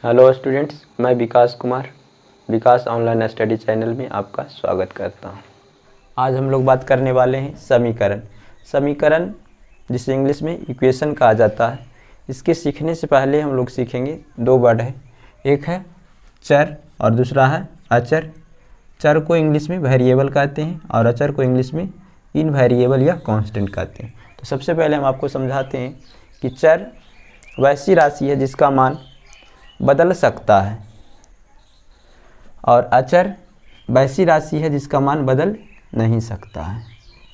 Hello students, मैं विकास कुमार विकास online study channel में आपका स्वागत करता हूं। आज हम लोग बात करने वाले हैं समीकरण जिसे इंग्लिश में इक्वेशन कहा जाता है। इसके सीखने से पहले हम लोग सीखेंगे दो वर्ड है, एक है चर और दूसरा है अचर। चर को इंग्लिश में वेरिएबल कहते हैं और अचर को इंग्लिश में इनवेरिएबल या कांस्टेंट कहते हैं। तो सबसे पहले हम आपको समझाते हैं कि चर वैसी राशि है जिसका मान बदल सकता है और अचर वैसी राशि है जिसका मान बदल नहीं सकता है।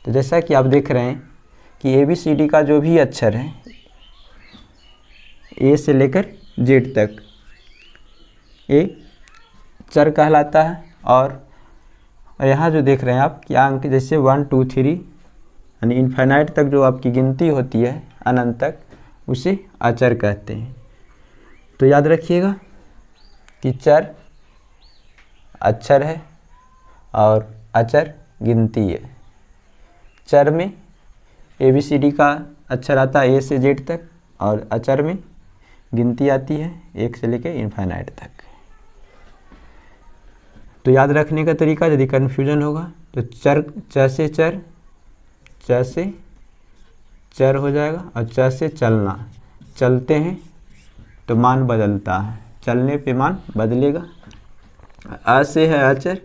तो जैसा कि आप देख रहे हैं कि ABCD का जो भी अक्षर है A से लेकर Z तक ये चर कहलाता है। और यहाँ जो देख रहे हैं आप कि अंक जैसे 1 2 3 यानी इनफाइनाइट तक जो आपकी गिनती होती है अनंत तक, उसे अचर कहते हैं। तो याद रखिएगा कि चर अक्षर है और अचर गिनती है। चर में ABCD का अक्षर आता है A से Z तक और अचर में गिनती आती है 1 से लेकर इनफाइनाइट तक। तो याद रखने का तरीका, यदि कन्फ्यूजन होगा तो च से चर हो जाएगा और च से चलना, चलते हैं तो मान बदलता है, चलने पे मान बदलेगा। अ से है अचर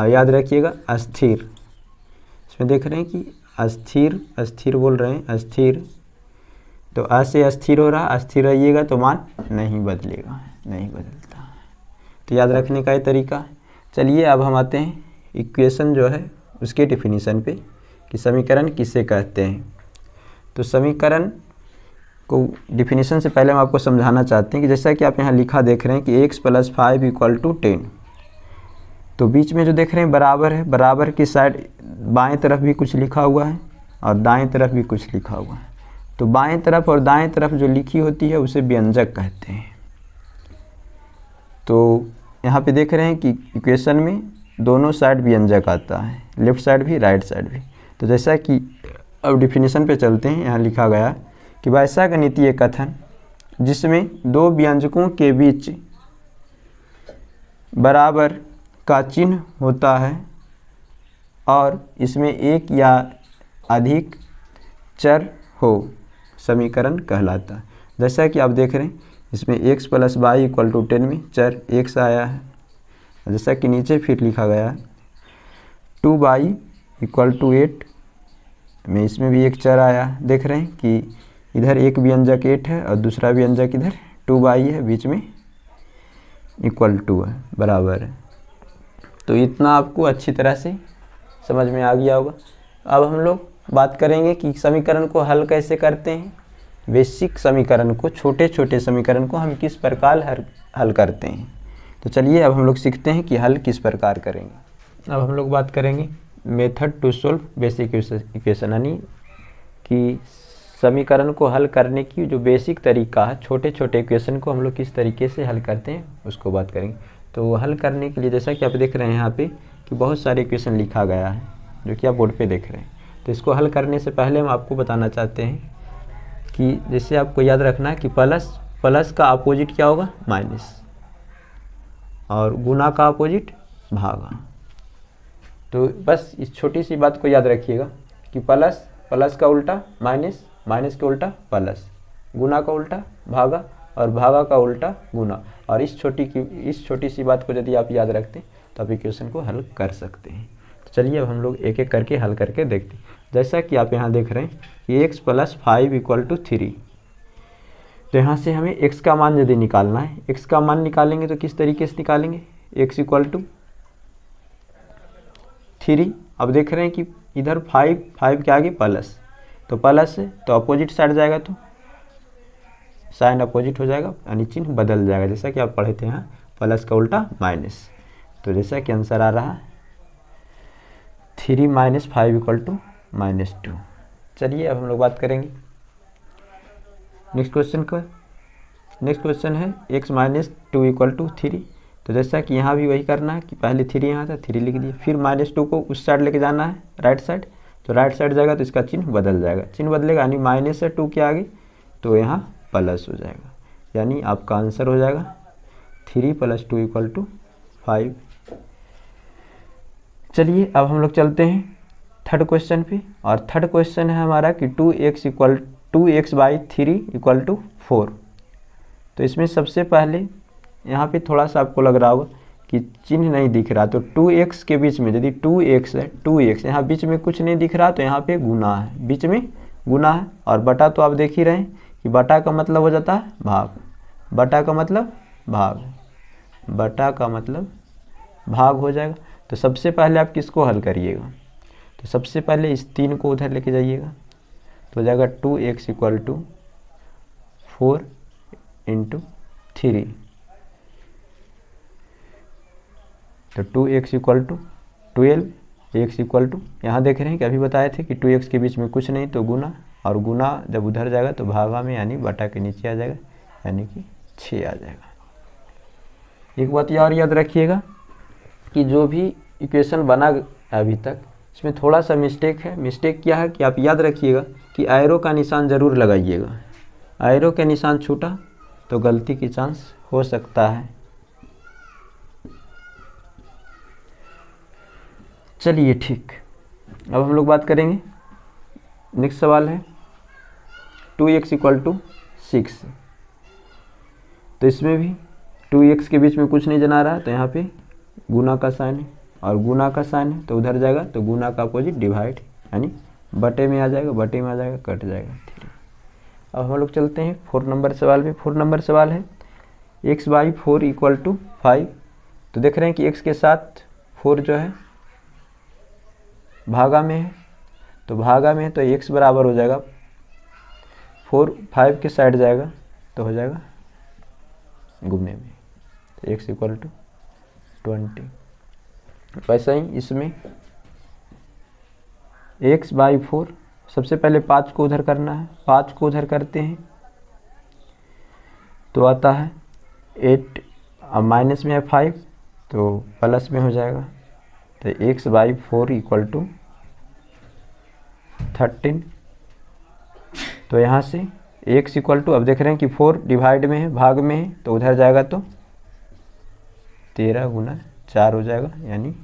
और याद रखिएगा अस्थिर। इसमें देख रहे हैं कि अस्थिर बोल रहे हैं, अस्थिर। तो अ से अस्थिर हो रहा, अस्थिर रहिएगा तो मान नहीं बदलेगा, नहीं बदलता है। तो याद रखने का ये तरीका है। चलिए अब हम आते हैं इक्वेशन जो है उसके डिफिनीशन पे कि समीकरण किसे कहते हैं। तो समीकरण को डिफिनीशन से पहले हम आपको समझाना चाहते हैं कि जैसा कि आप यहाँ लिखा देख रहे हैं कि x + 5 = 10। तो बीच में जो देख रहे हैं बराबर है, बराबर की साइड बाएं तरफ भी कुछ लिखा हुआ है और दाएं तरफ भी कुछ लिखा हुआ है। तो बाएं तरफ और दाएं तरफ जो लिखी होती है उसे व्यंजक कहते हैं। तो यहाँ पे देख रहे हैं कि इक्वेशन में दोनों साइड व्यंजक आता है, लेफ्ट साइड भी राइट साइड भी। तो जैसा कि अब डिफिनीशन पे चलते हैं, यहाँ लिखा गया कि वैसा गणितीय कथन जिसमें दो व्यंजकों के बीच बराबर का चिन्ह होता है और इसमें एक या अधिक चर हो, समीकरण कहलाता है। जैसा कि आप देख रहे हैं इसमें x + y = 10 में चर x आया है। जैसा कि नीचे फिर लिखा गया है 2y = 8 में, इसमें भी एक चर आया। देख रहे हैं कि इधर एक व्यंजक 8 है और दूसरा व्यंजक इधर 2y है, बीच में =2 है, बराबर है। तो इतना आपको अच्छी तरह से समझ में आ गया होगा। अब हम लोग बात करेंगे कि समीकरण को हल कैसे करते हैं। बेसिक समीकरण को, छोटे छोटे समीकरण को हम किस प्रकार हल करते हैं। तो चलिए अब हम लोग सीखते हैं कि हल किस प्रकार करेंगे। अब हम लोग बात करेंगे method to solve basic equation, यानी कि समीकरण को हल करने की जो बेसिक तरीका है, छोटे छोटे इक्वेशन को हम लोग किस तरीके से हल करते हैं उसको बात करेंगे। तो हल करने के लिए जैसा कि आप देख रहे हैं यहाँ पे कि बहुत सारे इक्वेशन लिखा गया है जो कि आप बोर्ड पे देख रहे हैं। तो इसको हल करने से पहले हम आपको बताना चाहते हैं कि जैसे आपको याद रखना है कि प्लस का अपोजिट क्या होगा, माइनस, और गुना का अपोजिट भागा। तो बस इस छोटी सी बात को याद रखिएगा कि प्लस का उल्टा माइनस, माइनस का उल्टा प्लस, गुना का उल्टा भागा और भागा का उल्टा गुना। और इस छोटी सी बात को यदि आप याद रखते हैं तो आप इक्वेशन को हल कर सकते हैं। तो चलिए अब हम लोग एक एक करके हल करके देखते हैं। जैसा कि आप यहाँ देख रहे हैं कि x + 5 = 3। तो यहाँ से हमें x का मान यदि निकालना है, x का मान निकालेंगे तो किस तरीके से निकालेंगे, x = 3। अब देख रहे हैं कि इधर 5 के आगे प्लस, तो प्लस है तो अपोजिट साइड जाएगा तो साइन अपोजिट हो जाएगा, यानी चिन्ह बदल जाएगा। जैसा कि आप पढ़े थे यहाँ प्लस का उल्टा माइनस। तो जैसा कि आंसर आ रहा है 3 - 5 = -2। चलिए अब हम लोग बात करेंगे नेक्स्ट क्वेश्चन का। नेक्स्ट क्वेश्चन है x - 2 = 3। तो जैसा कि यहाँ भी वही करना है कि पहले 3 यहाँ था, 3 लिख दिए, फिर -2 को उस साइड लेके जाना है राइट साइड। तो राइट साइड जाएगा तो इसका चिन्ह बदल जाएगा, चिन्ह बदलेगा यानी -2 के आगे तो यहाँ प्लस हो जाएगा, यानी आपका आंसर हो जाएगा 3 + 2 = 5। चलिए अब हम लोग चलते हैं थर्ड क्वेश्चन पे, और थर्ड क्वेश्चन है हमारा कि 2x / 3 = 4। तो इसमें सबसे पहले यहाँ पे थोड़ा सा आपको लग रहा होगा कि चिन्ह नहीं दिख रहा, तो 2x के बीच में यदि 2x है, 2x यहाँ बीच में कुछ नहीं दिख रहा तो यहाँ पे गुना है, बीच में गुना है। और बटा तो आप देख ही रहे हैं कि बटा का मतलब हो जाता है भाग, बटा का मतलब भाग, बटा का मतलब भाग हो जाएगा। तो सबसे पहले आप किसको हल करिएगा, तो सबसे पहले इस 3 को उधर लेके जाइएगा, तो हो जाएगा 2x = 4 × 3। तो 2x = 12, x = यहाँ देख रहे हैं कि अभी बताए थे कि 2x के बीच में कुछ नहीं तो गुना, और गुना जब उधर जाएगा तो भागा में यानी बटा के नीचे आ जाएगा, यानी कि 6 आ जाएगा। एक बात और याद रखिएगा कि जो भी इक्वेशन बना अभी तक इसमें थोड़ा सा मिस्टेक है। मिस्टेक क्या है कि आप याद रखिएगा कि एरो का निशान ज़रूर लगाइएगा, एरो के निशान छूटा तो गलती की चांस हो सकता है। चलिए ठीक, अब हम लोग बात करेंगे, नेक्स्ट सवाल है 2x = 6। तो इसमें भी 2x के बीच में कुछ नहीं जना रहा तो यहाँ पे गुना का साइन है, और गुना का साइन है तो उधर जाएगा तो गुना का अपोजिट डिवाइड, यानी बटे में आ जाएगा, बटे में आ जाएगा, कट जाएगा 3। अब हम लोग चलते हैं 4 नंबर सवाल पे। 4 नंबर सवाल है x / 4 = 5। तो देख रहे हैं कि x के साथ 4 जो है भागा में है, तो भागा में है तो x बराबर हो जाएगा 4, 5 के साइड जाएगा तो हो जाएगा गुने में, तो x = 20। वैसा ही इसमें x / 4, सबसे पहले 5 को उधर करना है, 5 को उधर करते हैं तो आता है 8, अब माइनस में है 5 तो प्लस में हो जाएगा, तो x / 4 = 13। तो यहाँ से x = अब देख रहे हैं कि 4 डिवाइड में है, भाग में है, तो उधर जाएगा तो 13 × 4 हो जाएगा, यानी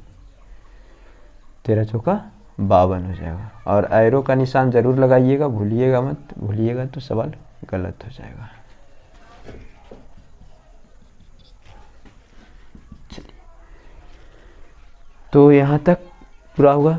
13 × 4 = 52 हो जाएगा। और एरो का निशान ज़रूर लगाइएगा, भूलिएगा मत, भूलिएगा तो सवाल गलत हो जाएगा। चलिए, तो यहाँ तक पूरा हुआ।